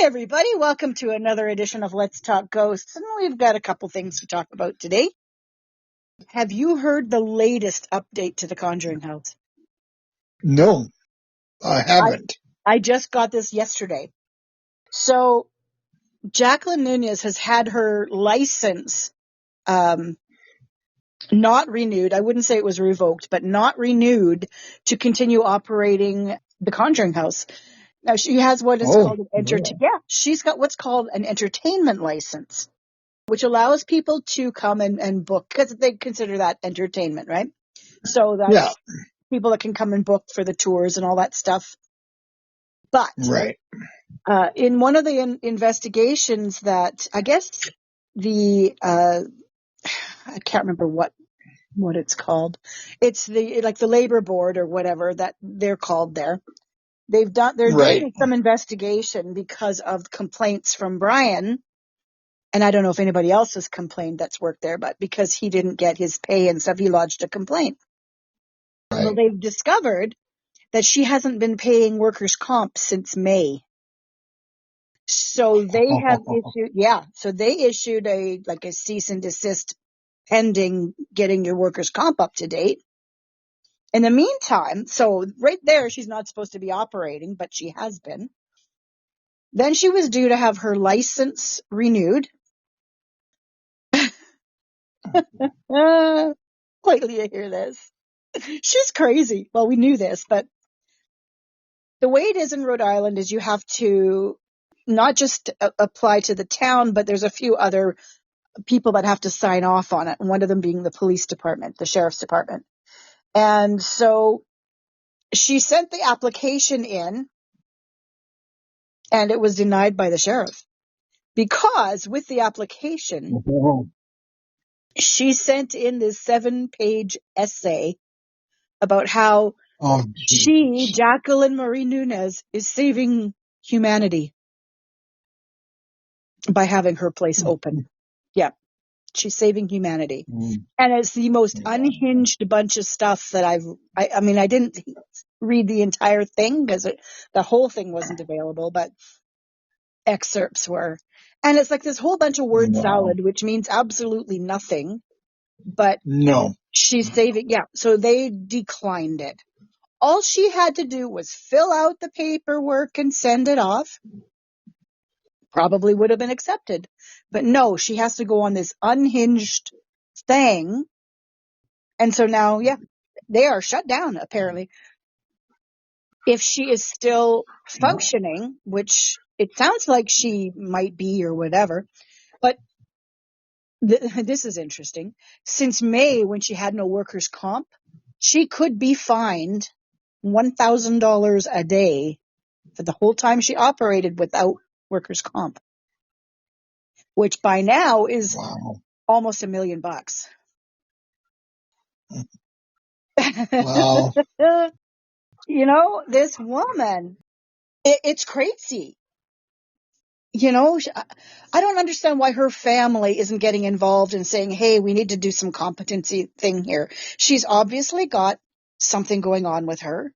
everybody. Welcome to another edition of Let's Talk Ghosts. And we've got a couple things to talk about today. Have you heard the latest update to the Conjuring House? No, I haven't. I just got this yesterday. So Jacqueline Nunez has had her license not renewed. I wouldn't say it was revoked, but not renewed to continue operating the Conjuring House. Now she has what is called she's got what's called an entertainment license, which allows people to come and book, because they consider that entertainment, right? So that's people that can come and book for the tours and all that stuff. But in one of the investigations that I guess the I can't remember what it's called. It's the labor board or whatever that they're called there. They're doing some investigation because of complaints from Brian. And I don't know if anybody else has complained that's worked there, but because he didn't get his pay and stuff, he lodged a complaint. Well, they've discovered that she hasn't been paying workers' comp since May. So they have issued a cease and desist pending getting your workers' comp up to date. In the meantime, so right there, she's not supposed to be operating, but she has been. Then she was due to have her license renewed. Wait till you hear this. She's crazy. Well, we knew this, but the way it is in Rhode Island is you have to not just apply to the town, but there's a few other people that have to sign off on it. One of them being the police department, the sheriff's department. And so she sent the application in and it was denied by the sheriff because with the application, she sent in this 7-page essay about how Jacqueline Marie Nunez, is saving humanity by having her place open. Yeah, she's saving humanity. And it's the most unhinged bunch of stuff that I didn't read the entire thing because the whole thing wasn't available, but excerpts were. And it's like this whole bunch of word salad, which means absolutely nothing. But she's saving. Yeah, so they declined it. All she had to do was fill out the paperwork and send it off. Probably would have been accepted. But no, she has to go on this unhinged thing. And so now, they are shut down, apparently. If she is still functioning, which it sounds like she might be or whatever. But this is interesting. Since May, when she had no workers' comp, she could be fined $1,000 a day for the whole time she operated without workers' comp, which by now is almost $1 million. Wow. This woman, it's crazy. I don't understand why her family isn't getting involved and saying, hey, we need to do some competency thing here. She's obviously got something going on with her.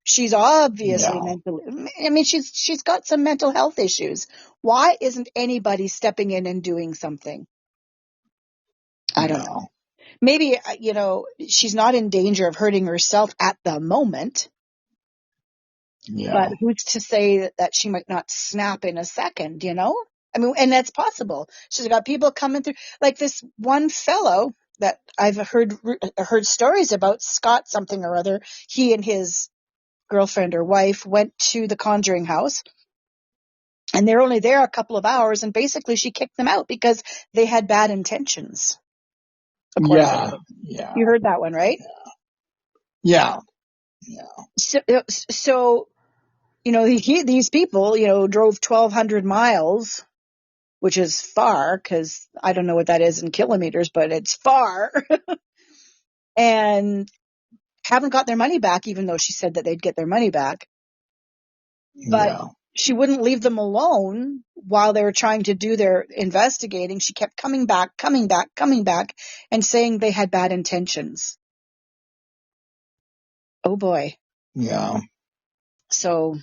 She's obviously mentally, she's got some mental health issues. Why isn't anybody stepping in and doing something? I don't know. Maybe, she's not in danger of hurting herself at the moment. But who's to say that she might not snap in a second, and that's possible. She's got people coming through, like this one fellow that I've heard stories about, Scott something or other. He and his girlfriend or wife went to the Conjuring House and they're only there a couple of hours, and basically she kicked them out because they had bad intentions. You heard that one, right? Yeah. So these people, drove 1,200 miles, which is far, because I don't know what that is in kilometers, but it's far, and haven't got their money back, even though she said that they'd get their money back. But she wouldn't leave them alone while they were trying to do their investigating. She kept coming back, and saying they had bad intentions. Oh, boy. Yeah. So,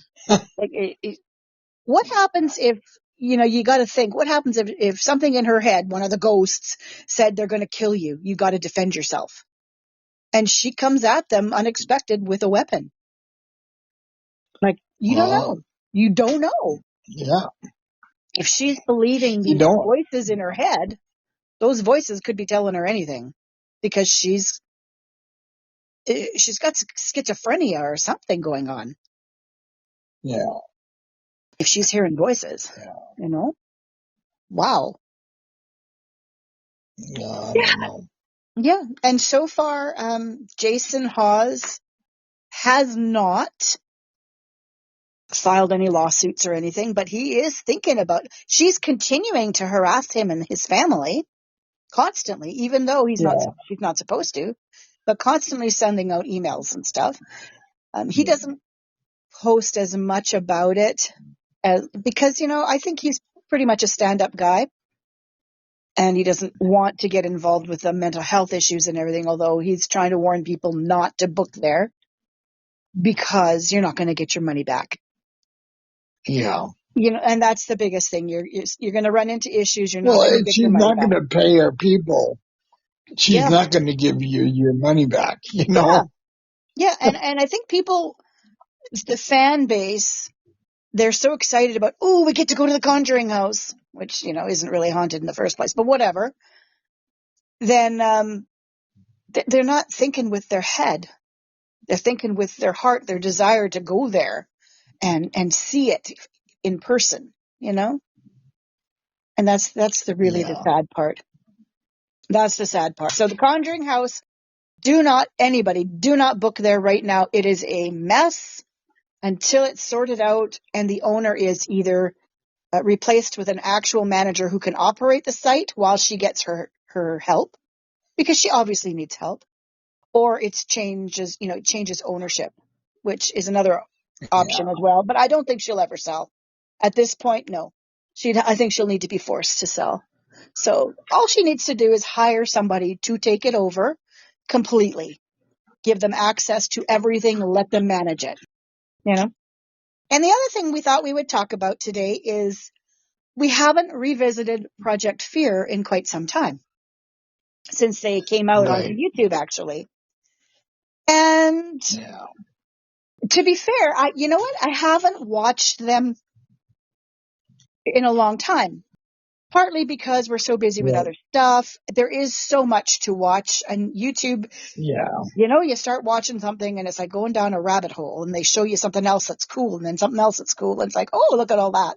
what happens if, you got to think, what happens if something in her head, one of the ghosts said they're going to kill you, you got to defend yourself. And she comes at them unexpected with a weapon. Like, you don't know. You don't know. Yeah. If she's believing You these don't. voices in her head, those voices could be telling her anything, because she's got schizophrenia or something going on. Yeah. If she's hearing voices, wow. Yeah, I don't know. Yeah. And so far, Jason Hawes has not filed any lawsuits or anything, but he is thinking about, she's continuing to harass him and his family constantly, even though she's not supposed to, but constantly sending out emails and stuff. He doesn't post as much about it because, I think he's pretty much a stand-up guy, and he doesn't want to get involved with the mental health issues and everything, although he's trying to warn people not to book there because you're not going to get your money back. Yeah. And that's the biggest thing. You're going to run into issues. You're not going to get your she's money not back. going to pay her people. She's not going to give you your money back, Yeah. And I think people, the fan base, they're so excited about, we get to go to the Conjuring House, which, isn't really haunted in the first place, but whatever. Then they're not thinking with their head. They're thinking with their heart, their desire to go there and see it in person, And that's the sad part. That's the sad part. So the Conjuring House, do not book there right now. It is a mess until it's sorted out and the owner is either replaced with an actual manager who can operate the site while she gets her help, because she obviously needs help, or it changes ownership, which is another option as well. But I don't think she'll ever sell. At this point, no. I think she'll need to be forced to sell. So all she needs to do is hire somebody to take it over completely, give them access to everything, let them manage it, And the other thing we thought we would talk about today is we haven't revisited Project Fear in quite some time, since they came out onto YouTube, actually. And to be fair, you know what? I haven't watched them in a long time. Partly because we're so busy with other stuff. There is so much to watch on YouTube. Yeah. You start watching something and it's like going down a rabbit hole, and they show you something else that's cool and then something else that's cool. And it's like, oh, look at all that.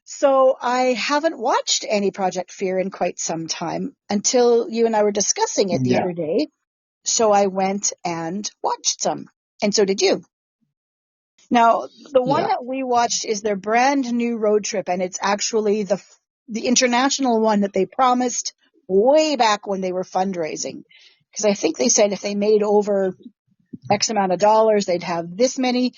So I haven't watched any Project Fear in quite some time until you and I were discussing it the other day. So I went and watched some, and so did you. Now, the one that we watched is their brand new road trip, and it's actually the international one that they promised way back when they were fundraising. Because I think they said if they made over X amount of dollars, they'd have this many,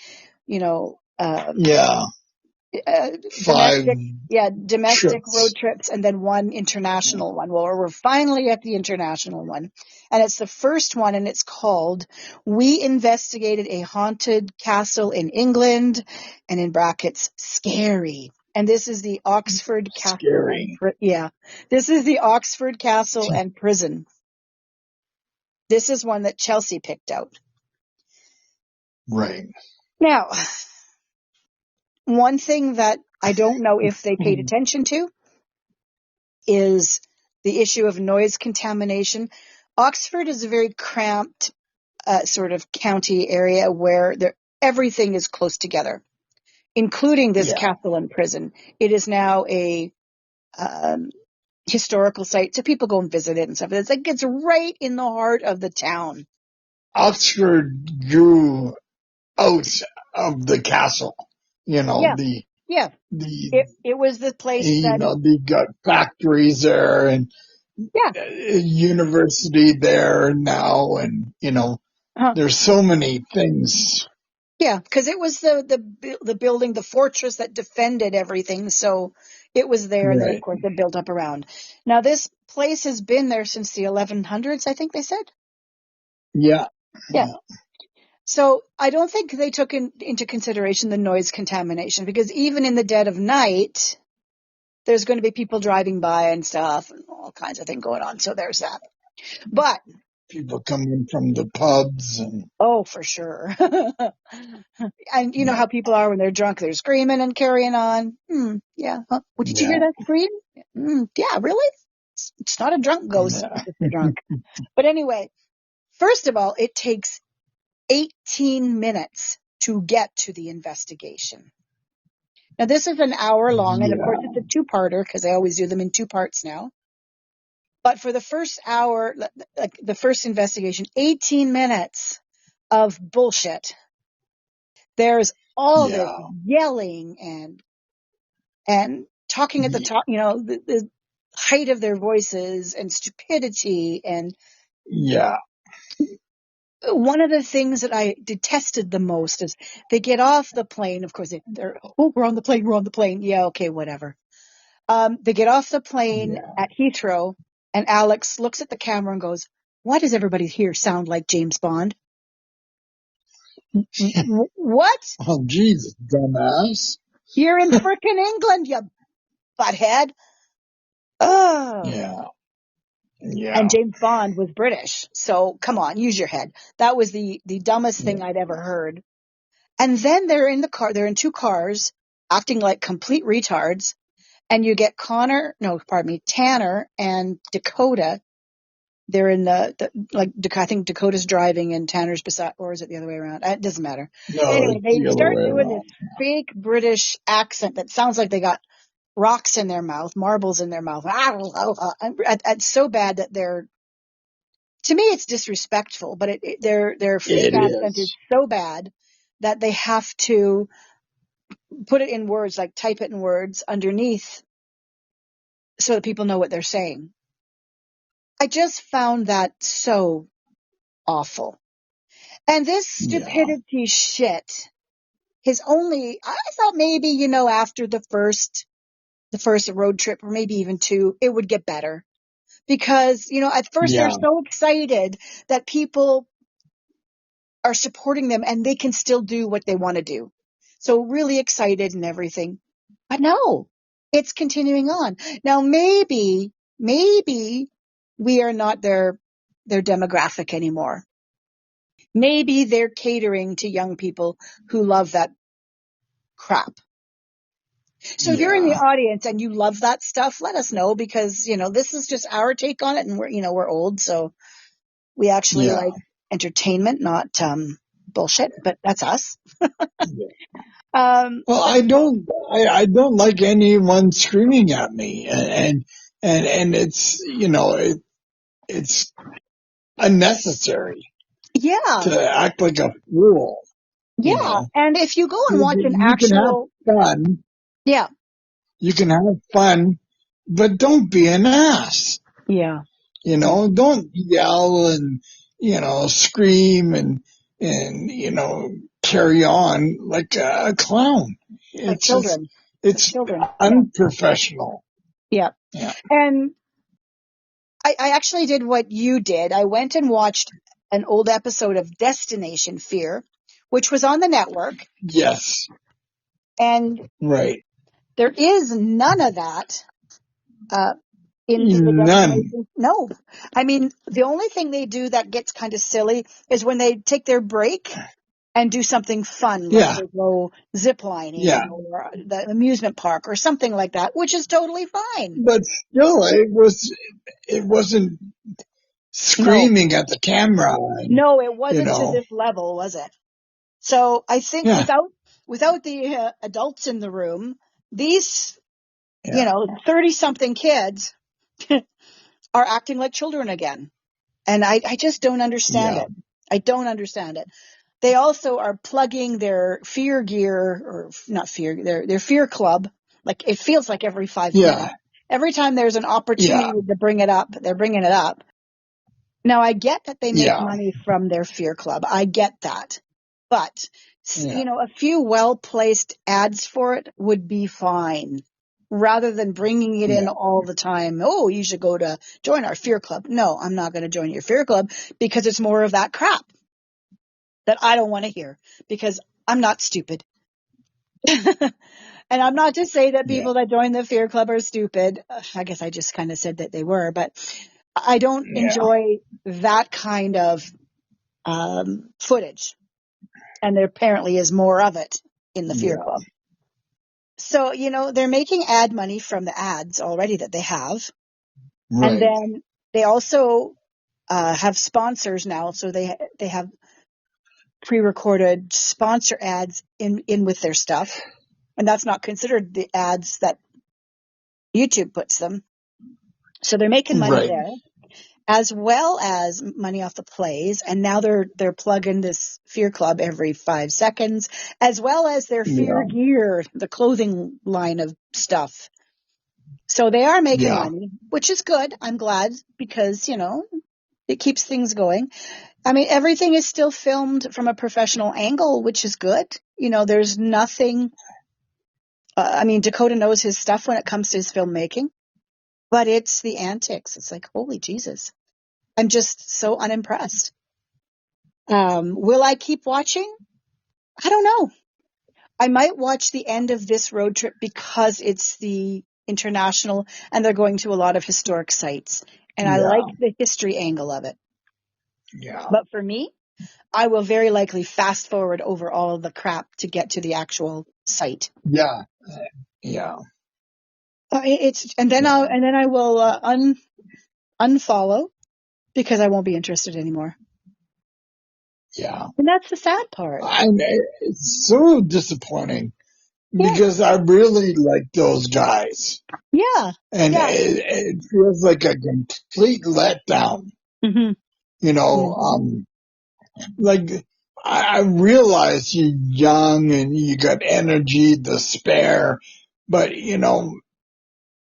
domestic road trips, and then one international one. Well, we're finally at the international one, and it's the first one, and it's called "We Investigated a Haunted Castle in England," and in brackets, scary. And this is the Oxford Castle. This is the Oxford Castle and Prison. This is one that Chelsea picked out. Right. Now, one thing that I don't know if they paid attention to is the issue of noise contamination. Oxford is a very cramped sort of county area where everything is close together, including this castle and prison. It is now a historical site, so people go and visit it and stuff. It's right in the heart of the town. Oxford grew out of the castle, it was the place that, they got factories there and a university there now, and there's so many things. Yeah, because it was the building, the fortress that defended everything, so it was there, and then of course it built up around. Now this place has been there since the 1100s, I think they said. Yeah. So I don't think they took into consideration the noise contamination, because even in the dead of night, there's going to be people driving by and stuff and all kinds of things going on. So there's that. But people coming from the pubs and oh, for sure. And you know how people are when they're drunk, they're screaming and carrying on. Yeah. Huh? Well, did you hear that scream? Yeah, really? It's not a drunk ghost. yeah, It's just a drunk. But anyway, first of all, it takes 18 minutes to get to the investigation. Now, this is an hour long, and of course, it's a two-parter because I always do them in two parts now. But for the first hour, like the first investigation, 18 minutes of bullshit. There's all this yelling and talking at the top, you know, the height of their voices and stupidity. And one of the things that I detested the most is they get off the plane. Of course, they're, oh, we're on the plane. Yeah, okay, whatever. They get off the plane at Heathrow, and Alex looks at the camera and goes, "Why does everybody here sound like James Bond?" What? Oh, Jesus, dumbass. You're in frickin' England, you butthead. Oh. Yeah. And James Bond was British. So come on, use your head. That was the dumbest thing I'd ever heard. And then they're in two cars, acting like complete retards. And you get Tanner and Dakota. They're in I think Dakota's driving and Tanner's beside, or is it the other way around? It doesn't matter. No, Anyway, they the start doing this fake British accent that sounds like they got rocks in their mouth, marbles in their mouth. It's so bad that to me, it's disrespectful, but their fake accent is so bad that they have to put it in words, like type it in words underneath so that people know what they're saying. I just found that so awful. And this stupidity shit is only, I thought maybe, you know, after the first road trip, or maybe even two, it would get better. Because, you know, at first they're so excited that people are supporting them and they can still do what they want to do. So really excited and everything. But no, it's continuing on. Now, maybe we are not their demographic anymore. Maybe they're catering to young people who love that crap. So if you're in the audience and you love that stuff, let us know, because, you know, this is just our take on it, and we're old, so we actually like entertainment, not bullshit, but that's us. Well, I don't like anyone screaming at me, and it's, you know, it's unnecessary. Yeah. To act like a fool. Yeah. You know? And if you go and watch an you actual, can have fun. Yeah. You can have fun, but don't be an ass. Yeah. You know, don't yell and, you know, scream and, you know, carry on like a clown. Like children. It's unprofessional. Yeah. And I actually did what you did. I went and watched an old episode of Destination Fear, which was on the network. Yes. And there is none of that in the Destination. No. I mean, the only thing they do that gets kind of silly is when they take their break and do something fun, like they go zip lining or the amusement park or something like that, which is totally fine. But still, it wasn't screaming at the camera. No, it wasn't to this level, was it? So I think without the adults in the room, these, 30-something kids are acting like children again. And I just don't understand it. I don't understand it. They also are plugging their fear gear, or not fear, their fear club. Like, it feels like every 5 minutes. Every time there's an opportunity to bring it up, they're bringing it up. Now, I get that they make money from their fear club. I get that. But, a few well-placed ads for it would be fine, rather than bringing it in all the time. Oh, you should go to join our fear club. No, I'm not going to join your fear club, because it's more of that crap. that I don't want to hear because I'm not stupid. And I'm not to say that people that join the fear club are stupid. I guess I just kind of said that they were, but I don't enjoy that kind of footage. And there apparently is more of it in the fear club. So, they're making ad money from the ads already that they have. Right. And then they also have sponsors now. So they have pre-recorded sponsor ads in with their stuff. And that's not considered the ads that YouTube puts them. So they're making money there, as well as money off the plays. And now they're plugging this fear club every 5 seconds, as well as their fear gear, the clothing line of stuff. So they are making money, which is good. I'm glad because, it keeps things going. I mean, everything is still filmed from a professional angle, which is good. There's nothing. Dakota knows his stuff when it comes to his filmmaking, but it's the antics. It's like, holy Jesus. I'm just so unimpressed. Will I keep watching? I don't know. I might watch the end of this road trip because it's the international and they're going to a lot of historic sites. And I like the history angle of it. Yeah. But for me, I will very likely fast forward over all of the crap to get to the actual site. Yeah. Yeah. And then I will unfollow because I won't be interested anymore. Yeah. And that's the sad part. It's so disappointing because I really like those guys. Yeah. And it feels like a complete letdown. Mm-hmm. Like I realize you're young and you got energy to spare, but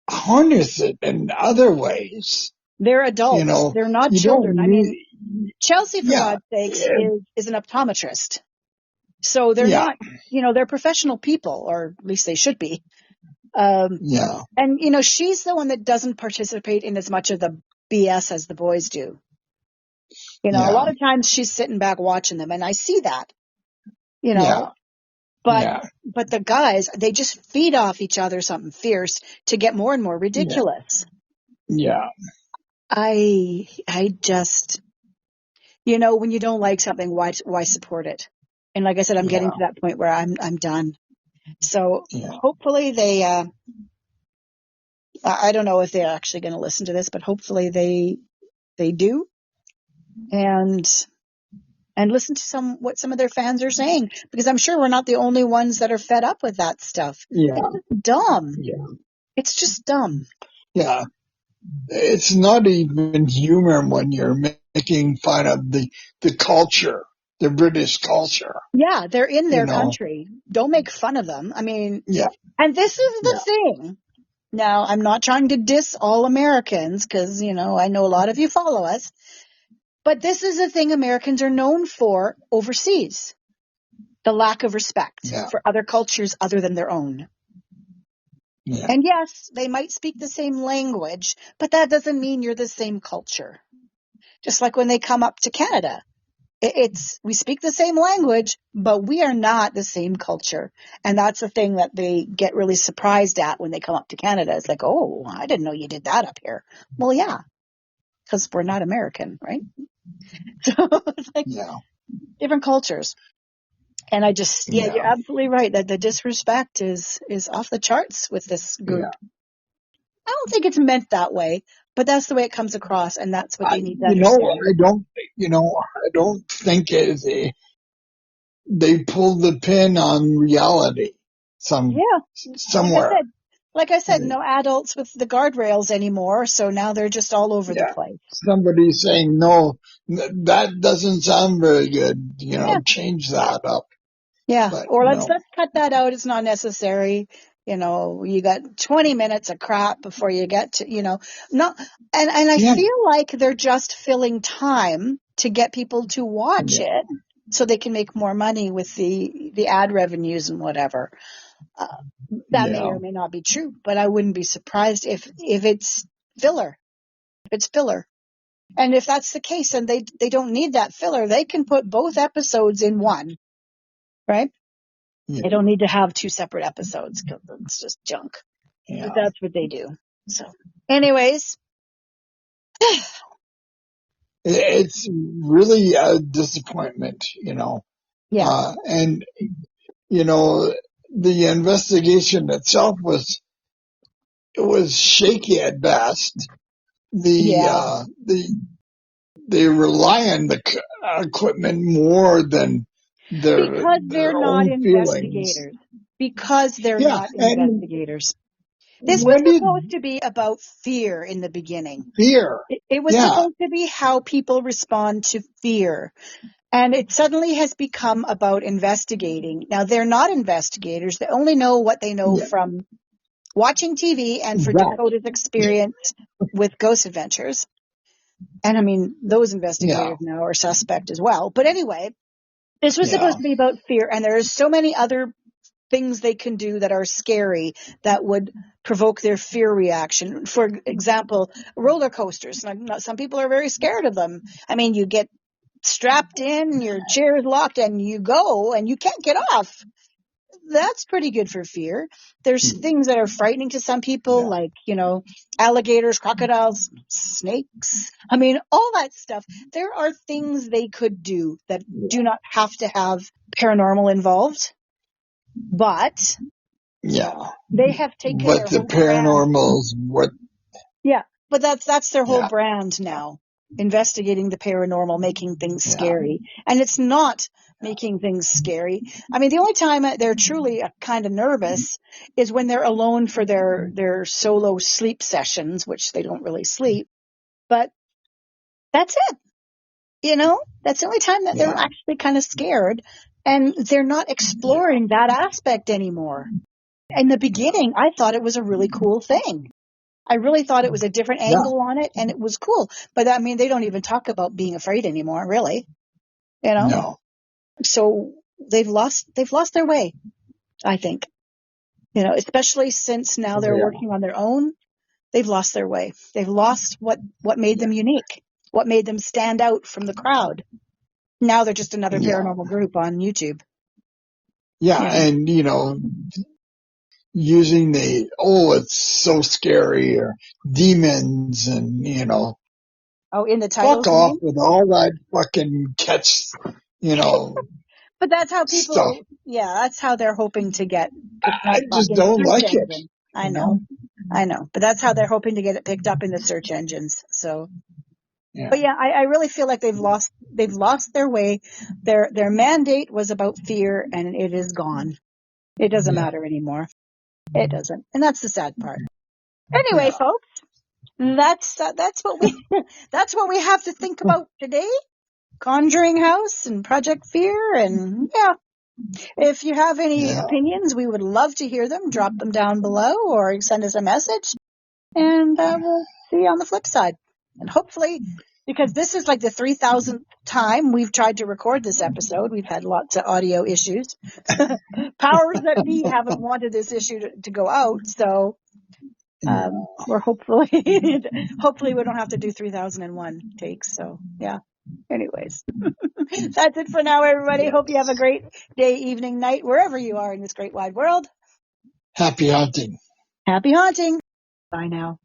harness it in other ways. They're adults. They're not children. Chelsea, for God's sakes, is an optometrist. So they're not, they're professional people, or at least they should be. And, she's the one that doesn't participate in as much of the BS as the boys do. A lot of times she's sitting back watching them, and I see that, But the guys, they just feed off each other something fierce to get more and more ridiculous. Yeah. I just, when you don't like something, why support it? And like I said, I'm getting to that point where I'm done. So hopefully they, I don't know if they're actually going to listen to this, but hopefully they do and listen to what some of their fans are saying, because I'm sure we're not the only ones that are fed up with that stuff. Yeah. It's dumb. Yeah. It's just dumb. Yeah. It's not even humor when you're making fun of the culture, the British culture. Yeah, they're in their country. Don't make fun of them. And this is the thing. Now, I'm not trying to diss all Americans because, I know a lot of you follow us. But this is the thing Americans are known for overseas. The lack of respect for other cultures other than their own. Yeah. And yes, they might speak the same language, but that doesn't mean you're the same culture. Just like when they come up to Canada. We speak the same language, but we are not the same culture. And that's the thing that they get really surprised at when they come up to Canada. It's like, oh, I didn't know you did that up here. Well, yeah, because we're not American, right? So it's like different cultures. And I just, you're absolutely right that the disrespect is off the charts with this group. Yeah. I don't think it's meant that way, but that's the way it comes across, and that's what they need to understand. I don't think they pulled the pin on reality somewhere. Like I said, no adults with the guardrails anymore, so now they're just all over the place. Somebody's saying, no, that doesn't sound very good. Change that up. Yeah, but, or let's cut that out. It's not necessary. You got 20 minutes of crap before you get to, not. And I feel like they're just filling time to get people to watch it so they can make more money with the ad revenues and whatever. That may or may not be true, but I wouldn't be surprised if it's filler. If it's filler. And if that's the case and they don't need that filler, they can put both episodes in one, right? Yeah. They don't need to have two separate episodes because it's just junk. Yeah. But that's what they do. So anyways. It's really a disappointment, Yeah. And, the investigation itself was shaky at best. They rely on the equipment more than because they're not investigators. Feelings. Because they're not investigators. This was supposed to be about fear in the beginning. Fear. It was supposed to be how people respond to fear. And it suddenly has become about investigating. Now, they're not investigators. They only know what they know from watching TV and for Dakota's experience with Ghost Adventures. And I mean, those investigators now are suspect as well. But anyway, this was supposed to be about fear. And there's so many other things they can do that are scary that would provoke their fear reaction. For example, roller coasters. Some people are very scared of them. I mean, you get strapped in, your chair is locked, and you go, and you can't get off. That's pretty good for fear. There's things that are frightening to some people, like, alligators, crocodiles, snakes. I mean, all that stuff. There are things they could do that do not have to have paranormal involved. But they have taken their whole paranormal's what? Yeah, but that's their whole brand now. Investigating the paranormal, making things scary, and it's not making things scary. I mean, the only time they're truly kind of nervous is when they're alone for their solo sleep sessions, which they don't really sleep. But that's it. That's the only time that they're actually kind of scared, and they're not exploring that aspect anymore. In the beginning, I thought it was a really cool thing. I really thought it was a different angle on it, and it was cool. But I mean, they don't even talk about being afraid anymore, really. No. So they've lost their way, I think. Especially since now they're working on their own. They've lost their way. They've lost what made them unique, what made them stand out from the crowd. Now they're just another paranormal group on YouTube. Yeah, and using it's so scary, or demons, and in the title. Fuck off with all that fucking catch, But that's how people. Stuff. That's how they're hoping to get. I just don't like it. I know, but that's how they're hoping to get it picked up in the search engines. So. Yeah. But I really feel like they've lost their way. Their mandate was about fear, and it is gone. It doesn't matter anymore. It doesn't, and that's the sad part. Anyway, folks, that's what we have to think about today. Conjuring House and Project Fear, and if you have any opinions, we would love to hear them. Drop them down below, or send us a message, and we'll see you on the flip side. And hopefully, because this is like the 3,000th time we've tried to record this episode, we've had lots of audio issues. Powers that be haven't wanted this issue to go out, so we're hopefully we don't have to do 3001 takes. So anyways, that's it for now, everybody. Hope you have a great day, evening, night, wherever you are in this great wide world. Happy hunting. Happy haunting. Bye now.